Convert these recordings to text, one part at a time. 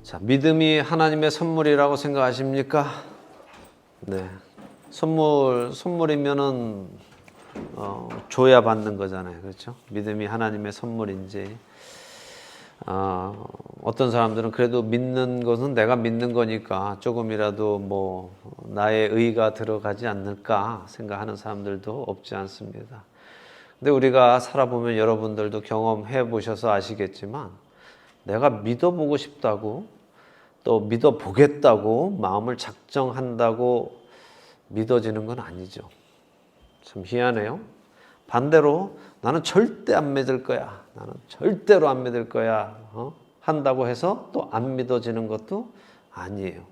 자, 믿음이 하나님의 선물이라고 생각하십니까? 네. 선물이면은 줘야 받는 거잖아요. 그렇죠? 믿음이 하나님의 선물인지. 어떤 사람들은 그래도 믿는 것은 내가 믿는 거니까 조금이라도 뭐 나의 의가 들어가지 않을까 생각하는 사람들도 없지 않습니다. 근데 우리가 살아보면 여러분들도 경험해 보셔서 아시겠지만 내가 믿어보고 싶다고 또 믿어보겠다고 마음을 작정한다고 믿어지는 건 아니죠. 참 희한해요. 반대로 나는 절대 안 믿을 거야. 나는 절대로 안 믿을 거야. 한다고 해서 또 안 믿어지는 것도 아니에요.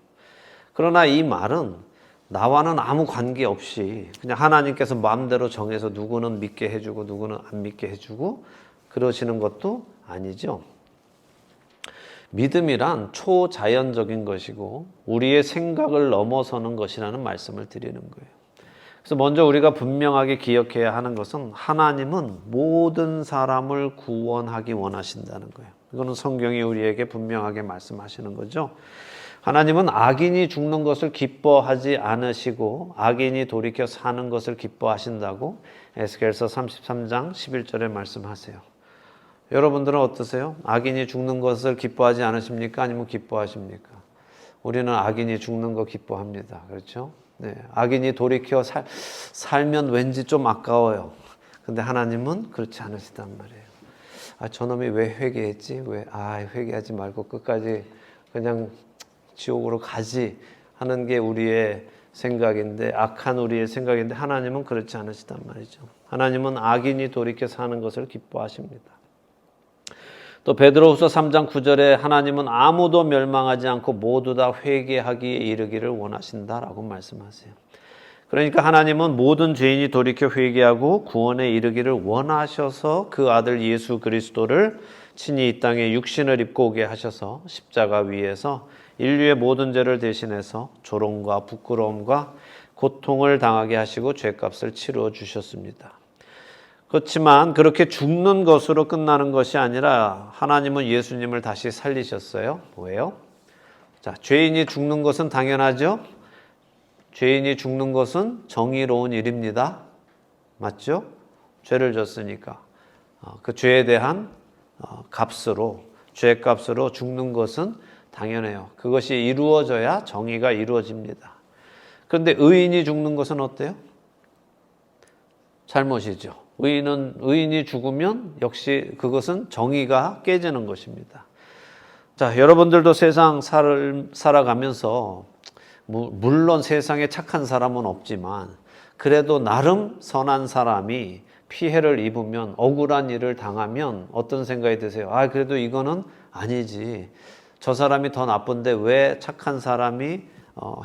그러나 이 말은 나와는 아무 관계없이 그냥 하나님께서 마음대로 정해서 누구는 믿게 해주고 누구는 안 믿게 해주고 그러시는 것도 아니죠. 믿음이란 초자연적인 것이고 우리의 생각을 넘어서는 것이라는 말씀을 드리는 거예요. 그래서 먼저 우리가 분명하게 기억해야 하는 것은 하나님은 모든 사람을 구원하기 원하신다는 거예요. 이거는 성경이 우리에게 분명하게 말씀하시는 거죠. 하나님은 악인이 죽는 것을 기뻐하지 않으시고 악인이 돌이켜 사는 것을 기뻐하신다고 에스겔서 33장 11절에 말씀하세요. 여러분들은 어떠세요? 악인이 죽는 것을 기뻐하지 않으십니까? 아니면 기뻐하십니까? 우리는 악인이 죽는 거 기뻐합니다. 그렇죠? 네, 악인이 돌이켜 살면 왠지 좀 아까워요. 근데 하나님은 그렇지 않으시단 말이에요. 저놈이 왜 회개했지? 회개하지 말고 끝까지 그냥 지옥으로 가지 하는 게 우리의 생각인데, 악한 우리의 생각인데 하나님은 그렇지 않으시단 말이죠. 하나님은 악인이 돌이켜 사는 것을 기뻐하십니다. 또 베드로후서 3장 9절에 하나님은 아무도 멸망하지 않고 모두 다 회개하기에 이르기를 원하신다라고 말씀하세요. 그러니까 하나님은 모든 죄인이 돌이켜 회개하고 구원에 이르기를 원하셔서 그 아들 예수 그리스도를 친히 이 땅에 육신을 입고 오게 하셔서 십자가 위에서 인류의 모든 죄를 대신해서 조롱과 부끄러움과 고통을 당하게 하시고 죄값을 치루어 주셨습니다. 그렇지만 그렇게 죽는 것으로 끝나는 것이 아니라 하나님은 예수님을 다시 살리셨어요. 왜요? 자, 죄인이 죽는 것은 당연하죠? 죄인이 죽는 것은 정의로운 일입니다. 맞죠? 죄를 졌으니까. 그 죄에 대한 값으로, 죄값으로 죽는 것은 당연해요. 그것이 이루어져야 정의가 이루어집니다. 그런데 의인이 죽는 것은 어때요? 잘못이죠. 의인이 죽으면 역시 그것은 정의가 깨지는 것입니다. 자, 여러분들도 세상 살아가면서 물론 세상에 착한 사람은 없지만 그래도 나름 선한 사람이 피해를 입으면 억울한 일을 당하면 어떤 생각이 드세요? 그래도 이거는 아니지. 저 사람이 더 나쁜데 왜 착한 사람이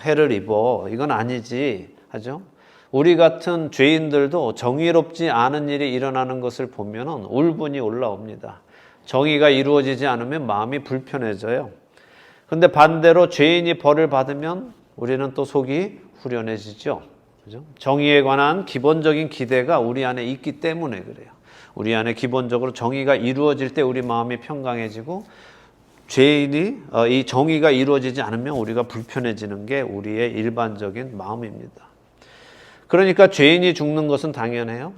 해를 입어? 이건 아니지 하죠. 우리 같은 죄인들도 정의롭지 않은 일이 일어나는 것을 보면 울분이 올라옵니다. 정의가 이루어지지 않으면 마음이 불편해져요. 그런데 반대로 죄인이 벌을 받으면 우리는 또 속이 후련해지죠. 그죠? 정의에 관한 기본적인 기대가 우리 안에 있기 때문에 그래요. 우리 안에 기본적으로 정의가 이루어질 때 우리 마음이 평강해지고 이 정의가 이루어지지 않으면 우리가 불편해지는 게 우리의 일반적인 마음입니다. 그러니까 죄인이 죽는 것은 당연해요.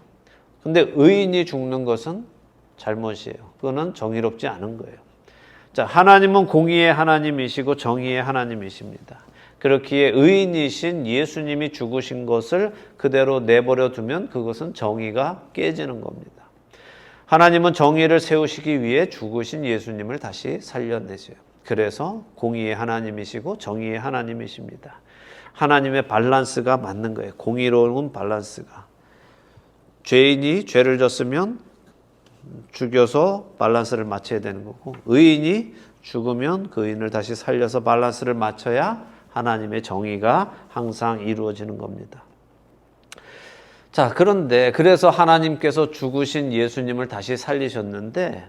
근데 의인이 죽는 것은 잘못이에요. 그거는 정의롭지 않은 거예요. 자, 하나님은 공의의 하나님이시고 정의의 하나님이십니다. 그렇기에 의인이신 예수님이 죽으신 것을 그대로 내버려 두면 그것은 정의가 깨지는 겁니다. 하나님은 정의를 세우시기 위해 죽으신 예수님을 다시 살려내세요. 그래서 공의의 하나님이시고 정의의 하나님이십니다. 하나님의 밸런스가 맞는 거예요. 공의로운 밸런스가. 죄인이 죄를 졌으면 죽여서 밸런스를 맞춰야 되는 거고, 의인이 죽으면 그 의인을 다시 살려서 밸런스를 맞춰야 하나님의 정의가 항상 이루어지는 겁니다. 자, 그런데 그래서 하나님께서 죽으신 예수님을 다시 살리셨는데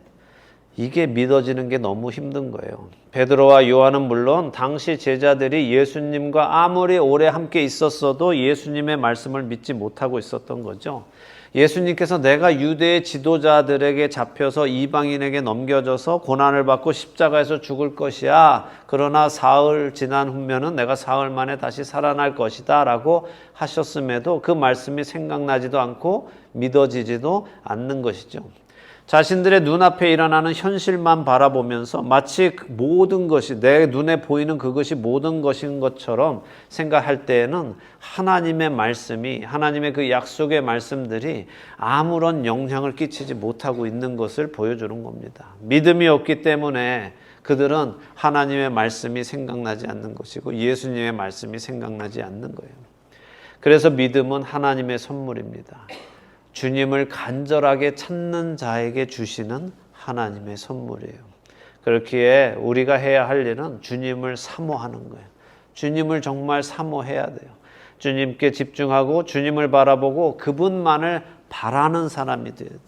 이게 믿어지는 게 너무 힘든 거예요. 베드로와 요한은 물론 당시 제자들이 예수님과 아무리 오래 함께 있었어도 예수님의 말씀을 믿지 못하고 있었던 거죠. 예수님께서 내가 유대의 지도자들에게 잡혀서 이방인에게 넘겨져서 고난을 받고 십자가에서 죽을 것이야. 그러나 사흘 지난 후면은 내가 사흘 만에 다시 살아날 것이다 라고 하셨음에도 그 말씀이 생각나지도 않고 믿어지지도 않는 것이죠. 자신들의 눈앞에 일어나는 현실만 바라보면서 마치 모든 것이 내 눈에 보이는 그것이 모든 것인 것처럼 생각할 때에는 하나님의 말씀이, 하나님의 그 약속의 말씀들이 아무런 영향을 끼치지 못하고 있는 것을 보여주는 겁니다. 믿음이 없기 때문에 그들은 하나님의 말씀이 생각나지 않는 것이고 예수님의 말씀이 생각나지 않는 거예요. 그래서 믿음은 하나님의 선물입니다. 주님을 간절하게 찾는 자에게 주시는 하나님의 선물이에요. 그렇기에 우리가 해야 할 일은 주님을 사모하는 거예요. 주님을 정말 사모해야 돼요. 주님께 집중하고 주님을 바라보고 그분만을 바라는 사람이 되어야 돼요.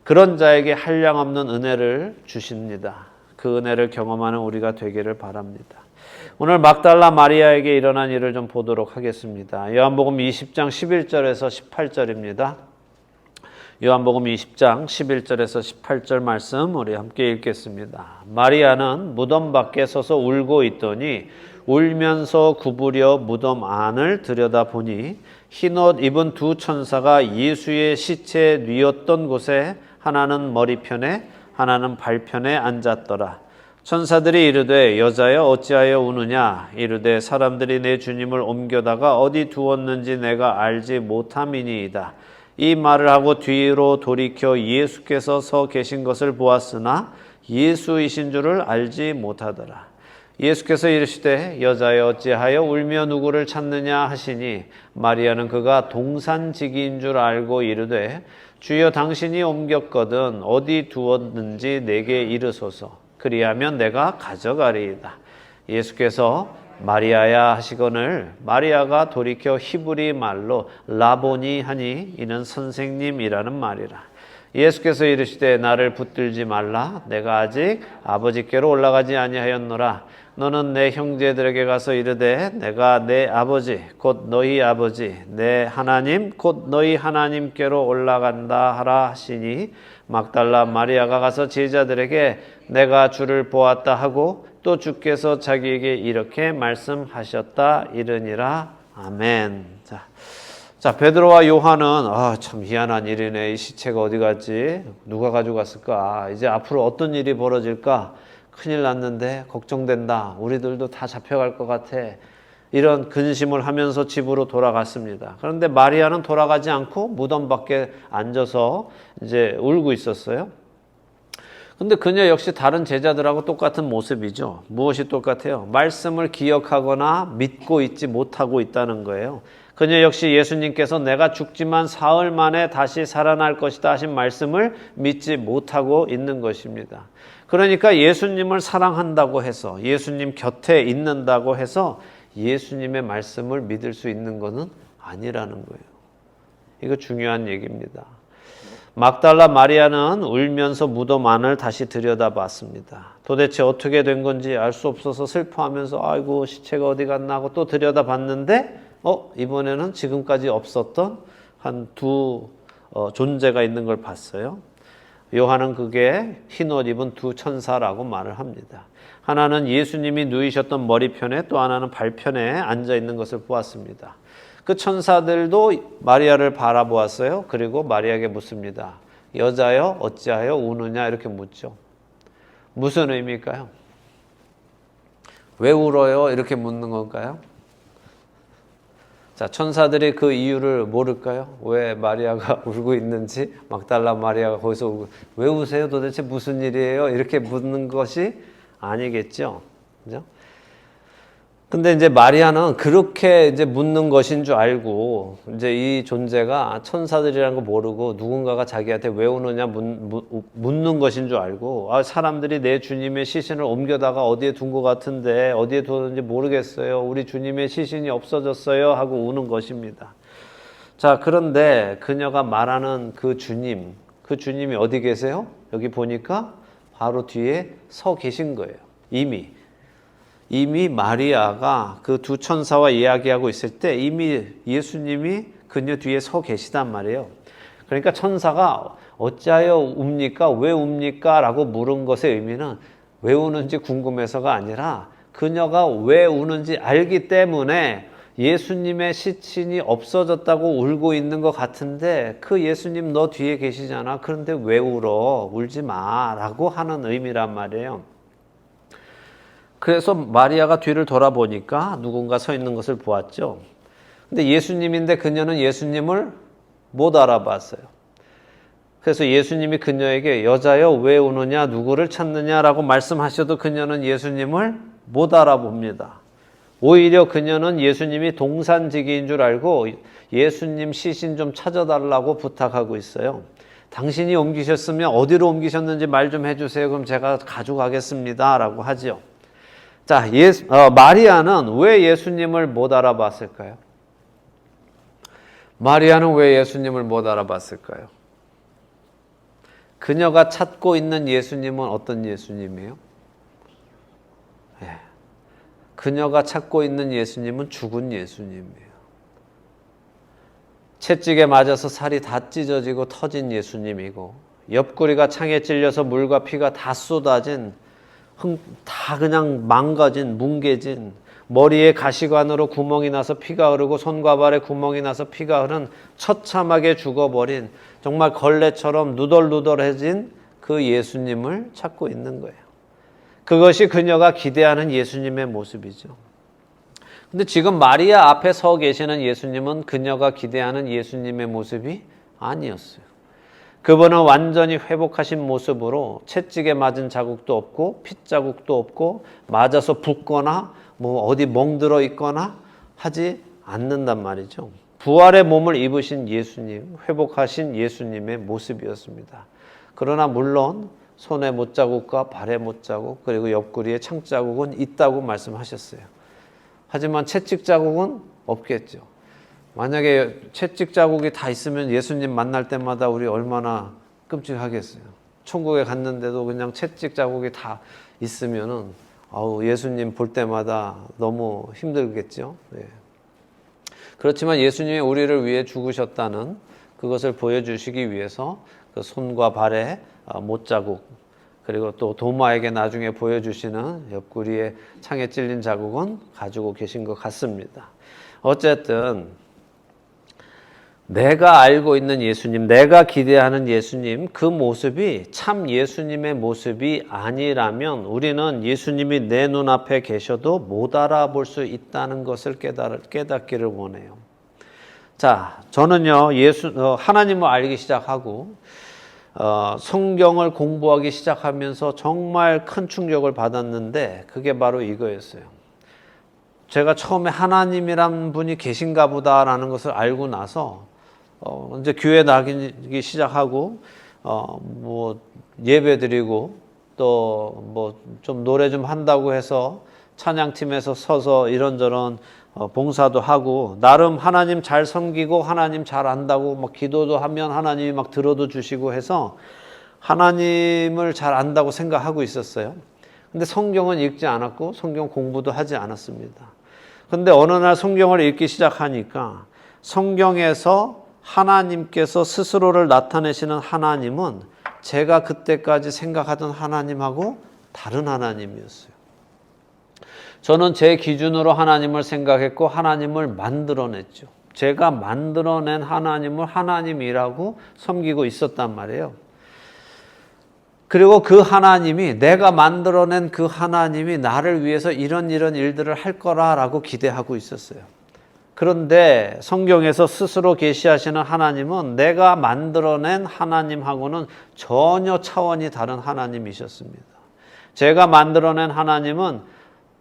그런 자에게 한량없는 은혜를 주십니다. 그 은혜를 경험하는 우리가 되기를 바랍니다. 오늘 막달라 마리아에게 일어난 일을 좀 보도록 하겠습니다. 요한복음 20장 11절에서 18절입니다. 요한복음 20장 11절에서 18절 말씀 우리 함께 읽겠습니다. 마리아는 무덤 밖에 서서 울고 있더니 울면서 구부려 무덤 안을 들여다보니 흰옷 입은 두 천사가 예수의 시체 뉘었던 곳에 하나는 머리편에 하나는 발편에 앉았더라. 천사들이 이르되 여자여 어찌하여 우느냐 이르되 사람들이 내 주님을 옮겨다가 어디 두었는지 내가 알지 못함이니이다. 이 말을 하고 뒤로 돌이켜 예수께서 서 계신 것을 보았으나 예수이신 줄을 알지 못하더라. 예수께서 이르시되 여자여 어찌하여 울며 누구를 찾느냐 하시니 마리아는 그가 동산지기인 줄 알고 이르되 주여 당신이 옮겼거든 어디 두었는지 내게 이르소서. 그리하면 내가 가져가리이다. 예수께서 마리아야 하시거늘 마리아가 돌이켜 히브리 말로 라보니 하니 이는 선생님이라는 말이라. 예수께서 이르시되 나를 붙들지 말라. 내가 아직 아버지께로 올라가지 아니하였노라. 너는 내 형제들에게 가서 이르되 내가 내 아버지 곧 너희 아버지 내 하나님 곧 너희 하나님께로 올라간다 하라 하시니 막달라 마리아가 가서 제자들에게 내가 주를 보았다 하고 또 주께서 자기에게 이렇게 말씀하셨다 이르니라. 아멘. 자, 베드로와 요한은 참 희한한 일이네. 이 시체가 어디 갔지? 누가 가져갔을까? 이제 앞으로 어떤 일이 벌어질까? 큰일 났는데 걱정된다. 우리들도 다 잡혀갈 것 같아. 이런 근심을 하면서 집으로 돌아갔습니다. 그런데 마리아는 돌아가지 않고 무덤 밖에 앉아서 이제 울고 있었어요. 근데 그녀 역시 다른 제자들하고 똑같은 모습이죠. 무엇이 똑같아요? 말씀을 기억하거나 믿고 있지 못하고 있다는 거예요. 그녀 역시 예수님께서 내가 죽지만 사흘 만에 다시 살아날 것이다 하신 말씀을 믿지 못하고 있는 것입니다. 그러니까 예수님을 사랑한다고 해서 예수님 곁에 있는다고 해서 예수님의 말씀을 믿을 수 있는 것은 아니라는 거예요. 이거 중요한 얘기입니다. 막달라 마리아는 울면서 무덤 안을 다시 들여다봤습니다. 도대체 어떻게 된 건지 알 수 없어서 슬퍼하면서 아이고 시체가 어디 갔나 하고 또 들여다봤는데 이번에는 지금까지 없었던 한 두 존재가 있는 걸 봤어요. 요한은 그게 흰옷 입은 두 천사라고 말을 합니다. 하나는 예수님이 누이셨던 머리편에 또 하나는 발편에 앉아 있는 것을 보았습니다. 그 천사들도 마리아를 바라보았어요. 그리고 마리아에게 묻습니다. 여자여 어찌하여 우느냐 이렇게 묻죠. 무슨 의미일까요? 왜 울어요? 이렇게 묻는 건가요? 자, 천사들이 그 이유를 모를까요? 왜 마리아가 울고 있는지 막달라 마리아가 거기서 울고 왜 우세요? 도대체 무슨 일이에요? 이렇게 묻는 것이 아니겠죠. 그죠? 근데 이제 마리아는 그렇게 이제 묻는 것인 줄 알고 이제 이 존재가 천사들이라는 거 모르고 누군가가 자기한테 왜 오느냐 묻는 것인 줄 알고 사람들이 내 주님의 시신을 옮겨다가 어디에 둔 것 같은데 어디에 뒀는지 모르겠어요. 우리 주님의 시신이 없어졌어요 하고 우는 것입니다. 자, 그런데 그녀가 말하는 그 주님이 어디 계세요? 여기 보니까 바로 뒤에 서 계신 거예요. 이미 마리아가 그 두 천사와 이야기하고 있을 때 이미 예수님이 그녀 뒤에 서 계시단 말이에요. 그러니까 천사가 어찌하여 웁니까? 왜 웁니까? 라고 물은 것의 의미는 왜 우는지 궁금해서가 아니라 그녀가 왜 우는지 알기 때문에 예수님의 시신이 없어졌다고 울고 있는 것 같은데 그 예수님 너 뒤에 계시잖아. 그런데 왜 울어? 울지 마. 라고 하는 의미란 말이에요. 그래서 마리아가 뒤를 돌아보니까 누군가 서 있는 것을 보았죠. 근데 예수님인데 그녀는 예수님을 못 알아봤어요. 그래서 예수님이 그녀에게 여자여 왜 우느냐 누구를 찾느냐라고 말씀하셔도 그녀는 예수님을 못 알아봅니다. 오히려 그녀는 예수님이 동산지기인 줄 알고 예수님 시신 좀 찾아달라고 부탁하고 있어요. 당신이 옮기셨으면 어디로 옮기셨는지 말 좀 해주세요. 그럼 제가 가져가겠습니다. 라고 하죠. 자, 마리아는 왜 예수님을 못 알아봤을까요? 마리아는 왜 예수님을 못 알아봤을까요? 그녀가 찾고 있는 예수님은 어떤 예수님이에요? 그녀가 찾고 있는 예수님은 죽은 예수님이에요. 채찍에 맞아서 살이 다 찢어지고 터진 예수님이고 옆구리가 창에 찔려서 물과 피가 다 쏟아진 다 그냥 망가진 뭉개진 머리에 가시관으로 구멍이 나서 피가 흐르고 손과 발에 구멍이 나서 피가 흐른 처참하게 죽어버린 정말 걸레처럼 누덜누덜해진 그 예수님을 찾고 있는 거예요. 그것이 그녀가 기대하는 예수님의 모습이죠. 근데 지금 마리아 앞에 서 계시는 예수님은 그녀가 기대하는 예수님의 모습이 아니었어요. 그분은 완전히 회복하신 모습으로 채찍에 맞은 자국도 없고 핏자국도 없고 맞아서 붓거나 뭐 어디 멍들어 있거나 하지 않는단 말이죠. 부활의 몸을 입으신 예수님, 회복하신 예수님의 모습이었습니다. 그러나 물론 손에 못자국과 발에 못자국 그리고 옆구리에 창자국은 있다고 말씀하셨어요. 하지만 채찍 자국은 없겠죠. 만약에 채찍 자국이 다 있으면 예수님 만날 때마다 우리 얼마나 끔찍하겠어요. 천국에 갔는데도 그냥 채찍 자국이 다 있으면은 예수님 볼 때마다 너무 힘들겠죠. 예. 그렇지만 예수님이 우리를 위해 죽으셨다는 그것을 보여주시기 위해서 그 손과 발에 못자국 그리고 또 도마에게 나중에 보여주시는 옆구리에 창에 찔린 자국은 가지고 계신 것 같습니다. 어쨌든 내가 알고 있는 예수님, 내가 기대하는 예수님, 그 모습이 참 예수님의 모습이 아니라면 우리는 예수님이 내 눈앞에 계셔도 못 알아볼 수 있다는 것을 깨닫기를 원해요. 자, 저는요, 하나님을 알기 시작하고 성경을 공부하기 시작하면서 정말 큰 충격을 받았는데 그게 바로 이거였어요. 제가 처음에 하나님이란 분이 계신가 보다라는 것을 알고 나서 이제 교회 나가기 시작하고 뭐 예배드리고 또 뭐 좀 노래 좀 한다고 해서 찬양팀에서 서서 이런저런 봉사도 하고 나름 하나님 잘 섬기고 하나님 잘 안다고 막 기도도 하면 하나님이 막 들어도 주시고 해서 하나님을 잘 안다고 생각하고 있었어요. 근데 성경은 읽지 않았고 성경 공부도 하지 않았습니다. 근데 어느 날 성경을 읽기 시작하니까 성경에서 하나님께서 스스로를 나타내시는 하나님은 제가 그때까지 생각하던 하나님하고 다른 하나님이었어요. 저는 제 기준으로 하나님을 생각했고 하나님을 만들어냈죠. 제가 만들어낸 하나님을 하나님이라고 섬기고 있었단 말이에요. 그리고 그 하나님이 내가 만들어낸 그 하나님이 나를 위해서 이런 일들을 할 거라고 기대하고 있었어요. 그런데 성경에서 스스로 계시하시는 하나님은 내가 만들어낸 하나님하고는 전혀 차원이 다른 하나님이셨습니다. 제가 만들어낸 하나님은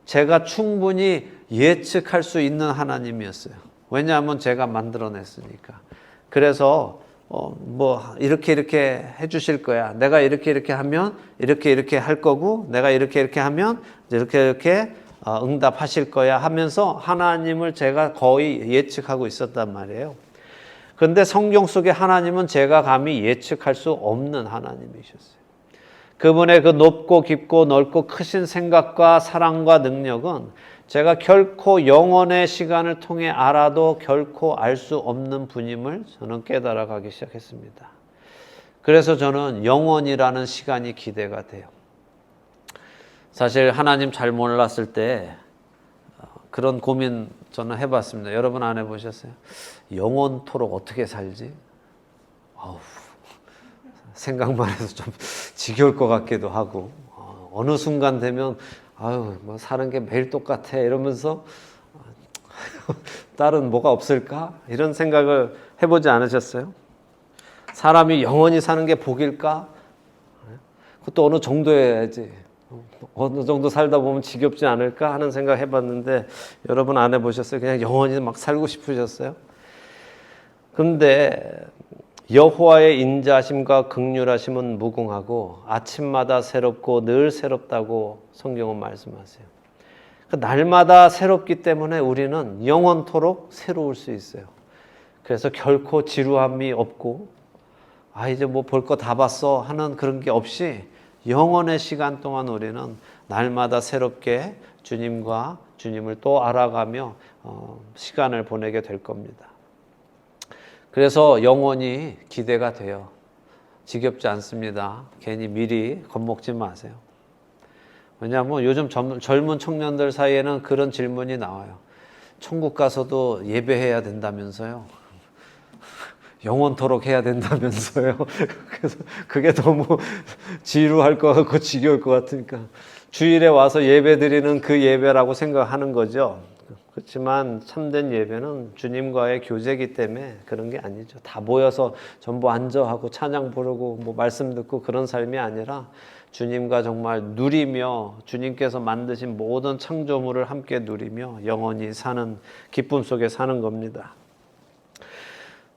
제가 충분히 예측할 수 있는 하나님이었어요. 왜냐하면 제가 만들어냈으니까. 그래서 뭐 이렇게 해주실 거야. 내가 이렇게 하면 이렇게 할 거고 내가 이렇게 하면 이렇게 응답하실 거야 하면서 하나님을 제가 거의 예측하고 있었단 말이에요. 그런데 성경 속의 하나님은 제가 감히 예측할 수 없는 하나님이셨어요. 그분의 그 높고 깊고 넓고 크신 생각과 사랑과 능력은 제가 결코 영원의 시간을 통해 알아도 결코 알 수 없는 분임을 저는 깨달아가기 시작했습니다. 그래서 저는 영원이라는 시간이 기대가 돼요. 사실 하나님 잘 몰랐을 때 그런 고민 저는 해봤습니다. 여러분 안 해보셨어요? 영원토록 어떻게 살지? 생각만 해도 좀 지겨울 것 같기도 하고, 어느 순간 되면 뭐 사는 게 매일 똑같아 이러면서 다른 뭐가 없을까? 이런 생각을 해보지 않으셨어요? 사람이 영원히 사는 게 복일까? 그것도 어느 정도여야지. 어느 정도 살다 보면 지겹지 않을까 하는 생각 해봤는데 여러분 안 해보셨어요? 그냥 영원히 막 살고 싶으셨어요? 그런데 여호와의 인자심과 긍휼하심은 무궁하고 아침마다 새롭고 늘 새롭다고 성경은 말씀하세요. 날마다 새롭기 때문에 우리는 영원토록 새로울 수 있어요. 그래서 결코 지루함이 없고 이제 뭐 볼 거 다 봤어 하는 그런 게 없이 영원의 시간 동안 우리는 날마다 새롭게 주님을 또 알아가며 시간을 보내게 될 겁니다. 그래서 영원히 기대가 돼요. 지겹지 않습니다. 괜히 미리 겁먹지 마세요. 왜냐하면 요즘 젊은 청년들 사이에는 그런 질문이 나와요. 천국 가서도 예배해야 된다면서요. 영원토록 해야 된다면서요. 그래서 그게 너무 지루할 것 같고 지겨울 것 같으니까 주일에 와서 예배 드리는 그 예배라고 생각하는 거죠. 그렇지만 참된 예배는 주님과의 교제이기 때문에 그런 게 아니죠. 다 모여서 전부 앉아하고 찬양 부르고 뭐 말씀 듣고 그런 삶이 아니라 주님과 정말 누리며 주님께서 만드신 모든 창조물을 함께 누리며 영원히 사는 기쁨 속에 사는 겁니다.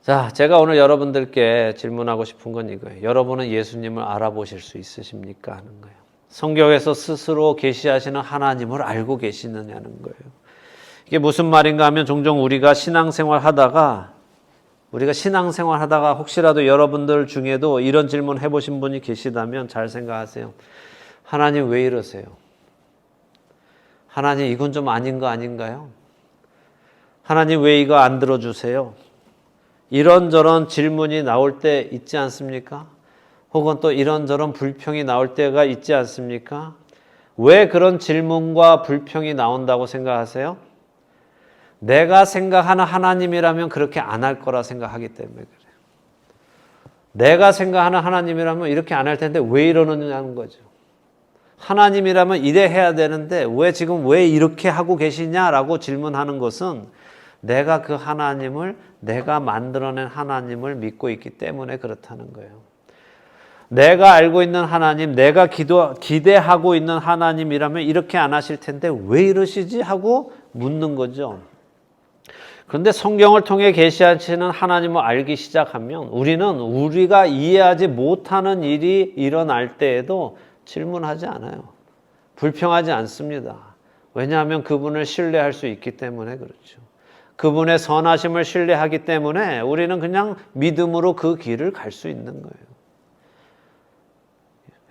자, 제가 오늘 여러분들께 질문하고 싶은 건 이거예요. 여러분은 예수님을 알아보실 수 있으십니까? 하는 거예요. 성경에서 스스로 계시하시는 하나님을 알고 계시느냐는 거예요. 이게 무슨 말인가 하면 종종 우리가 신앙생활 하다가 혹시라도 여러분들 중에도 이런 질문 해보신 분이 계시다면 잘 생각하세요. 하나님 왜 이러세요? 하나님 이건 좀 아닌 거 아닌가요? 하나님 왜 이거 안 들어주세요? 이런저런 질문이 나올 때 있지 않습니까? 혹은 또 이런저런 불평이 나올 때가 있지 않습니까? 왜 그런 질문과 불평이 나온다고 생각하세요? 내가 생각하는 하나님이라면 그렇게 안 할 거라 생각하기 때문에 그래요. 내가 생각하는 하나님이라면 이렇게 안 할 텐데 왜 이러느냐는 거죠. 하나님이라면 이래 해야 되는데 왜 이렇게 하고 계시냐라고 질문하는 것은 내가 그 하나님을, 내가 만들어낸 하나님을 믿고 있기 때문에 그렇다는 거예요. 내가 알고 있는 하나님, 내가 기대하고 있는 하나님이라면 이렇게 안 하실 텐데 왜 이러시지? 하고 묻는 거죠. 그런데 성경을 통해 계시하시는 하나님을 알기 시작하면 우리는 우리가 이해하지 못하는 일이 일어날 때에도 질문하지 않아요. 불평하지 않습니다. 왜냐하면 그분을 신뢰할 수 있기 때문에 그렇죠. 그분의 선하심을 신뢰하기 때문에 우리는 그냥 믿음으로 그 길을 갈 수 있는 거예요.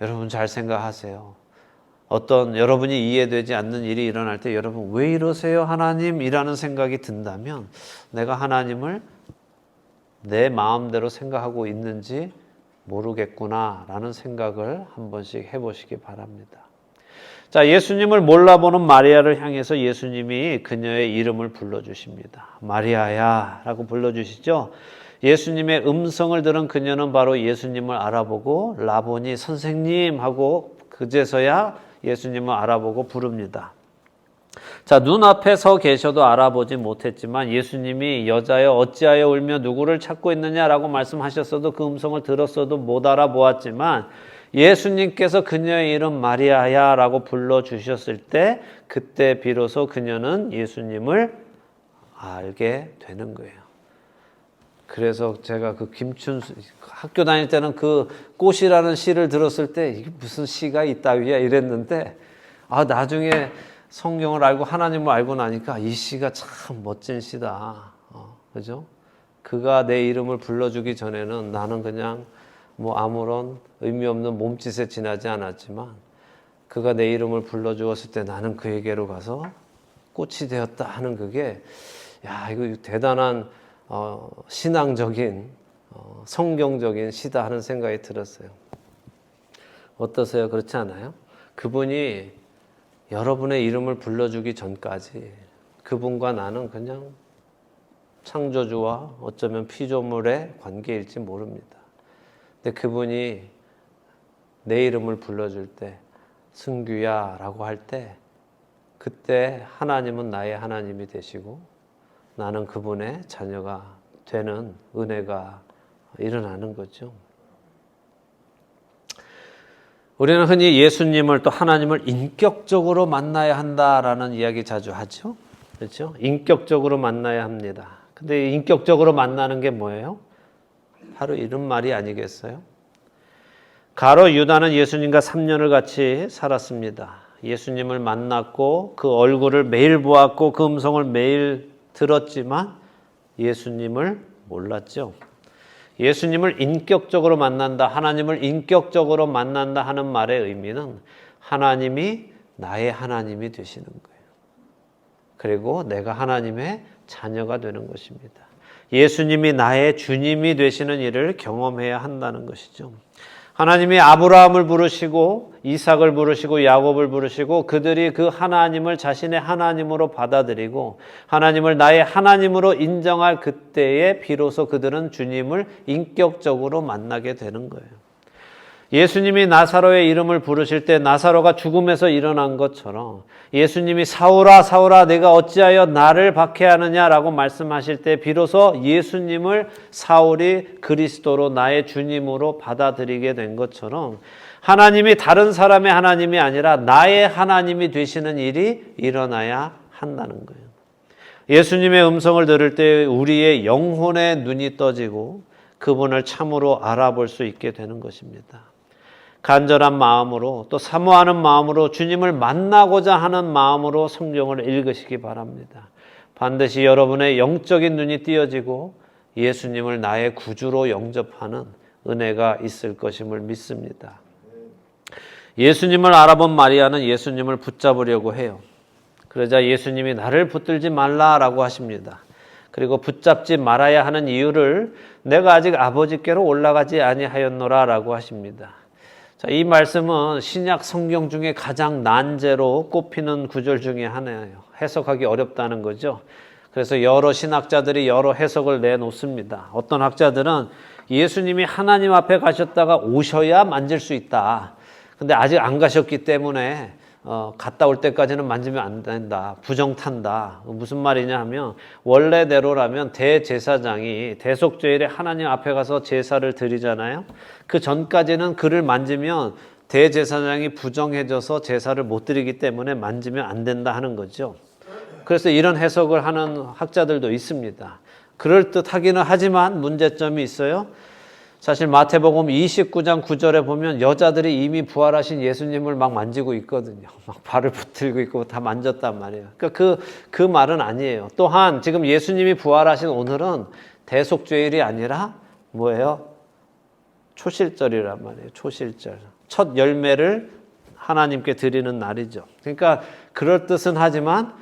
여러분 잘 생각하세요. 어떤 여러분이 이해되지 않는 일이 일어날 때 여러분 왜 이러세요 하나님이라는 생각이 든다면 내가 하나님을 내 마음대로 생각하고 있는지 모르겠구나라는 생각을 한 번씩 해보시기 바랍니다. 자, 예수님을 몰라보는 마리아를 향해서 예수님이 그녀의 이름을 불러주십니다. 마리아야 라고 불러주시죠. 예수님의 음성을 들은 그녀는 바로 예수님을 알아보고 라보니 선생님 하고 그제서야 예수님을 알아보고 부릅니다. 자, 눈앞에 서 계셔도 알아보지 못했지만 예수님이 여자여 어찌하여 울며 누구를 찾고 있느냐라고 말씀하셨어도 그 음성을 들었어도 못 알아보았지만 예수님께서 그녀의 이름 마리아야 라고 불러주셨을 때 그때 비로소 그녀는 예수님을 알게 되는 거예요. 그래서 제가 그 김춘수 학교 다닐 때는 그 꽃이라는 시를 들었을 때 이게 무슨 시가 있다위야 이랬는데 나중에 성경을 알고 하나님을 알고 나니까 이 시가 참 멋진 시다. 그죠? 그가 내 이름을 불러주기 전에는 나는 그냥 뭐 아무런 의미 없는 몸짓에 지나지 않았지만 그가 내 이름을 불러주었을 때 나는 그에게로 가서 꽃이 되었다 하는 그게 야 이거 대단한 신앙적인 성경적인 시다 하는 생각이 들었어요. 어떠세요? 그렇지 않아요? 그분이 여러분의 이름을 불러주기 전까지 그분과 나는 그냥 창조주와 어쩌면 피조물의 관계일지 모릅니다. 근데 그분이 내 이름을 불러줄 때 승규야 라고 할 때 그때 하나님은 나의 하나님이 되시고 나는 그분의 자녀가 되는 은혜가 일어나는 거죠. 우리는 흔히 예수님을 또 하나님을 인격적으로 만나야 한다라는 이야기 자주 하죠. 그렇죠? 인격적으로 만나야 합니다. 근데 인격적으로 만나는 게 뭐예요? 바로 이런 말이 아니겠어요? 가롯 유다는 예수님과 3년을 같이 살았습니다. 예수님을 만났고 그 얼굴을 매일 보았고 그 음성을 매일 들었지만 예수님을 몰랐죠. 예수님을 인격적으로 만난다, 하나님을 인격적으로 만난다 하는 말의 의미는 하나님이 나의 하나님이 되시는 거예요. 그리고 내가 하나님의 자녀가 되는 것입니다. 예수님이 나의 주님이 되시는 일을 경험해야 한다는 것이죠. 하나님이 아브라함을 부르시고 이삭을 부르시고 야곱을 부르시고 그들이 그 하나님을 자신의 하나님으로 받아들이고 하나님을 나의 하나님으로 인정할 그때에 비로소 그들은 주님을 인격적으로 만나게 되는 거예요. 예수님이 나사로의 이름을 부르실 때 나사로가 죽음에서 일어난 것처럼 예수님이 사울아 사울아 내가 어찌하여 나를 박해하느냐라고 말씀하실 때 비로소 예수님을 사울이 그리스도로 나의 주님으로 받아들이게 된 것처럼 하나님이 다른 사람의 하나님이 아니라 나의 하나님이 되시는 일이 일어나야 한다는 거예요. 예수님의 음성을 들을 때 우리의 영혼의 눈이 떠지고 그분을 참으로 알아볼 수 있게 되는 것입니다. 간절한 마음으로 또 사모하는 마음으로 주님을 만나고자 하는 마음으로 성경을 읽으시기 바랍니다. 반드시 여러분의 영적인 눈이 띄어지고 예수님을 나의 구주로 영접하는 은혜가 있을 것임을 믿습니다. 예수님을 알아본 마리아는 예수님을 붙잡으려고 해요. 그러자 예수님이 나를 붙들지 말라라고 하십니다. 그리고 붙잡지 말아야 하는 이유를 내가 아직 아버지께로 올라가지 아니하였노라라고 하십니다. 자, 이 말씀은 신약 성경 중에 가장 난제로 꼽히는 구절 중에 하나예요. 해석하기 어렵다는 거죠. 그래서 여러 신학자들이 여러 해석을 내놓습니다. 어떤 학자들은 예수님이 하나님 앞에 가셨다가 오셔야 만질 수 있다. 근데 아직 안 가셨기 때문에 갔다 올 때까지는 만지면 안 된다. 부정탄다. 무슨 말이냐 하면 원래대로라면 대제사장이 대속죄일에 하나님 앞에 가서 제사를 드리잖아요. 그 전까지는 그를 만지면 대제사장이 부정해져서 제사를 못 드리기 때문에 만지면 안 된다 하는 거죠. 그래서 이런 해석을 하는 학자들도 있습니다. 그럴듯하기는 하지만 문제점이 있어요. 사실 마태복음 29장 9절에 보면 여자들이 이미 부활하신 예수님을 막 만지고 있거든요. 막 발을 붙들고 있고 다 만졌단 말이에요. 그러니까 그 말은 아니에요. 또한 지금 예수님이 부활하신 오늘은 대속죄일이 아니라 뭐예요? 초실절이란 말이에요. 초실절. 첫 열매를 하나님께 드리는 날이죠. 그러니까 그럴 뜻은 하지만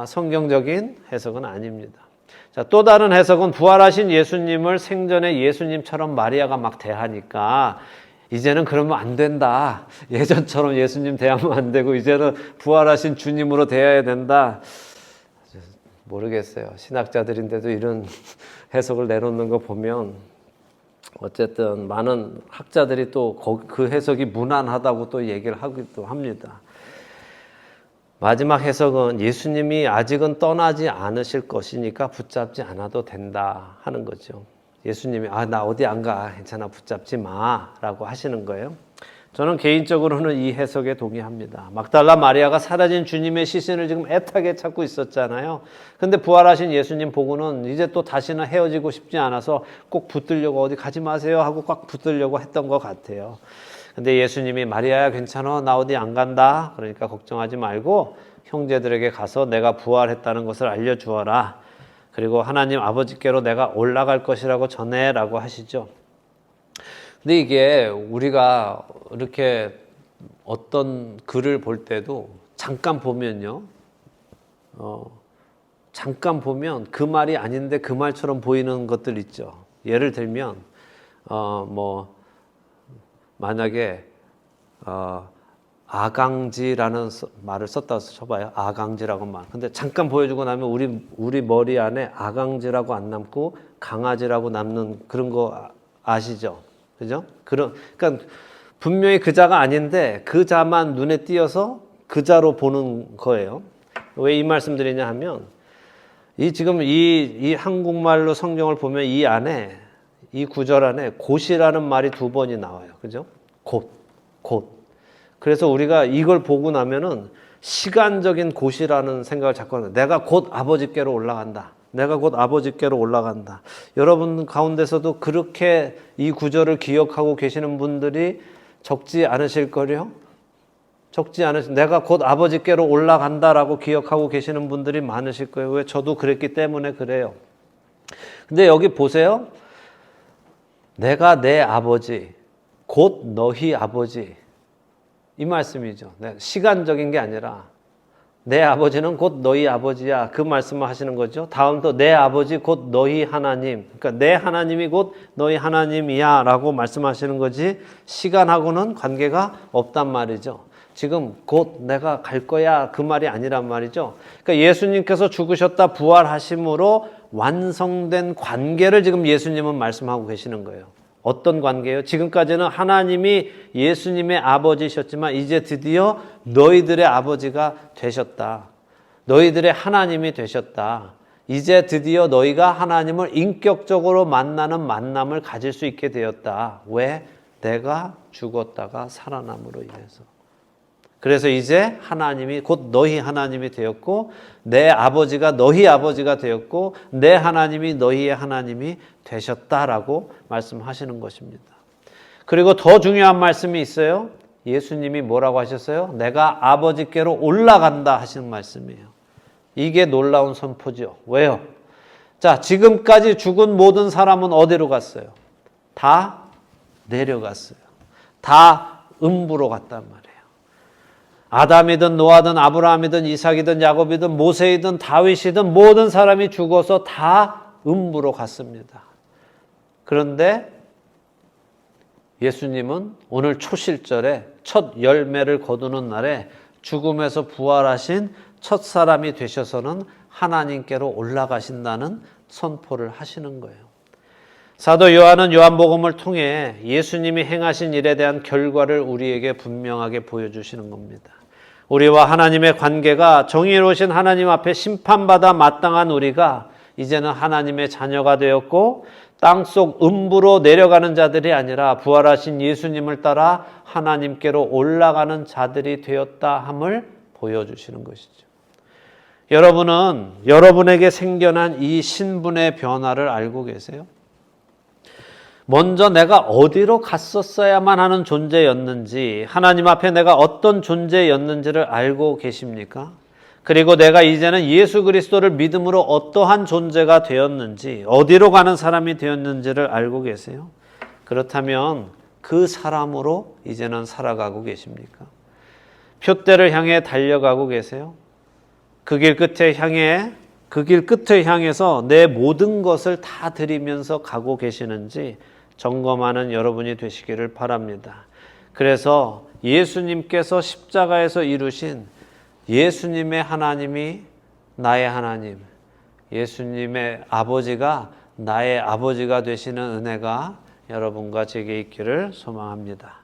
성경적인 해석은 아닙니다. 자, 또 다른 해석은 부활하신 예수님을 생전에 예수님처럼 마리아가 막 대하니까 이제는 그러면 안 된다. 예전처럼 예수님 대하면 안 되고 이제는 부활하신 주님으로 대해야 된다. 모르겠어요. 신학자들인데도 이런 해석을 내놓는 거 보면 어쨌든 많은 학자들이 또 그 해석이 무난하다고 또 얘기를 하기도 합니다. 마지막 해석은 예수님이 아직은 떠나지 않으실 것이니까 붙잡지 않아도 된다 하는 거죠. 예수님이 나 어디 안 가. 괜찮아. 붙잡지 마. 라고 하시는 거예요. 저는 개인적으로는 이 해석에 동의합니다. 막달라 마리아가 사라진 주님의 시신을 지금 애타게 찾고 있었잖아요. 근데 부활하신 예수님 보고는 이제 또 다시는 헤어지고 싶지 않아서 꼭 붙들려고 어디 가지 마세요 하고 꽉 붙들려고 했던 것 같아요. 근데 예수님이 마리아야 괜찮아 나 어디 안 간다 그러니까 걱정하지 말고 형제들에게 가서 내가 부활했다는 것을 알려주어라. 그리고 하나님 아버지께로 내가 올라갈 것이라고 전해라고 하시죠. 근데 이게 우리가 이렇게 어떤 글을 볼 때도 잠깐 보면요 잠깐 보면 그 말이 아닌데 그 말처럼 보이는 것들 있죠. 예를 들면 만약에 아강지라는 말을 썼다 쳐봐요. 아강지라고 말. 근데 잠깐 보여주고 나면 우리 머리 안에 아강지라고 안 남고 강아지라고 남는 그런 거 아시죠? 그죠? 그러니까 분명히 그 자가 아닌데 그 자만 눈에 띄어서 그 자로 보는 거예요. 왜 이 말씀 드리냐 하면 지금 이 한국말로 성경을 보면 이 안에 이 구절 안에 곧이라는 말이 2번이 나와요. 그죠? 곧. 그래서 우리가 이걸 보고 나면은 시간적인 곧이라는 생각을 자꾸 하는 거예요. 내가 곧 아버지께로 올라간다. 내가 곧 아버지께로 올라간다. 여러분 가운데서도 그렇게 이 구절을 기억하고 계시는 분들이 적지 않으실 거요. 내가 곧 아버지께로 올라간다라고 기억하고 계시는 분들이 많으실 거예요. 왜? 저도 그랬기 때문에 그래요. 근데 여기 보세요. 내가 내 아버지, 곧 너희 아버지. 이 말씀이죠. 시간적인 게 아니라 내 아버지는 곧 너희 아버지야. 그 말씀을 하시는 거죠. 다음 또 내 아버지 곧 너희 하나님. 그러니까 내 하나님이 곧 너희 하나님이야 라고 말씀하시는 거지 시간하고는 관계가 없단 말이죠. 지금 곧 내가 갈 거야 그 말이 아니란 말이죠. 그러니까 예수님께서 죽으셨다 부활하심으로 완성된 관계를 지금 예수님은 말씀하고 계시는 거예요. 어떤 관계예요? 지금까지는 하나님이 예수님의 아버지셨지만 이제 드디어 너희들의 아버지가 되셨다. 너희들의 하나님이 되셨다. 이제 드디어 너희가 하나님을 인격적으로 만나는 만남을 가질 수 있게 되었다. 왜? 내가 죽었다가 살아남으로 인해서. 그래서 이제 하나님이 곧 너희 하나님이 되었고 내 아버지가 너희 아버지가 되었고 내 하나님이 너희의 하나님이 되셨다라고 말씀하시는 것입니다. 그리고 더 중요한 말씀이 있어요. 예수님이 뭐라고 하셨어요? 내가 아버지께로 올라간다 하시는 말씀이에요. 이게 놀라운 선포죠. 왜요? 자, 지금까지 죽은 모든 사람은 어디로 갔어요? 다 내려갔어요. 다 음부로 갔단 말이에요. 아담이든 노아든 아브라함이든 이삭이든 야곱이든 모세이든 다윗이든 모든 사람이 죽어서 다 음부로 갔습니다. 그런데 예수님은 오늘 초실절에 첫 열매를 거두는 날에 죽음에서 부활하신 첫 사람이 되셔서는 하나님께로 올라가신다는 선포를 하시는 거예요. 사도 요한은 요한복음을 통해 예수님이 행하신 일에 대한 결과를 우리에게 분명하게 보여주시는 겁니다. 우리와 하나님의 관계가 정의로우신 하나님 앞에 심판받아 마땅한 우리가 이제는 하나님의 자녀가 되었고 땅속 음부로 내려가는 자들이 아니라 부활하신 예수님을 따라 하나님께로 올라가는 자들이 되었다 함을 보여주시는 것이죠. 여러분은 여러분에게 생겨난 이 신분의 변화를 알고 계세요? 먼저 내가 어디로 갔었어야만 하는 존재였는지, 하나님 앞에 내가 어떤 존재였는지를 알고 계십니까? 그리고 내가 이제는 예수 그리스도를 믿음으로 어떠한 존재가 되었는지, 어디로 가는 사람이 되었는지를 알고 계세요? 그렇다면 그 사람으로 이제는 살아가고 계십니까? 표대를 향해 달려가고 계세요? 그 길 끝에 향해서 내 모든 것을 다 드리면서 가고 계시는지 점검하는 여러분이 되시기를 바랍니다. 그래서 예수님께서 십자가에서 이루신 예수님의 하나님이 나의 하나님, 예수님의 아버지가 나의 아버지가 되시는 은혜가 여러분과 제게 있기를 소망합니다.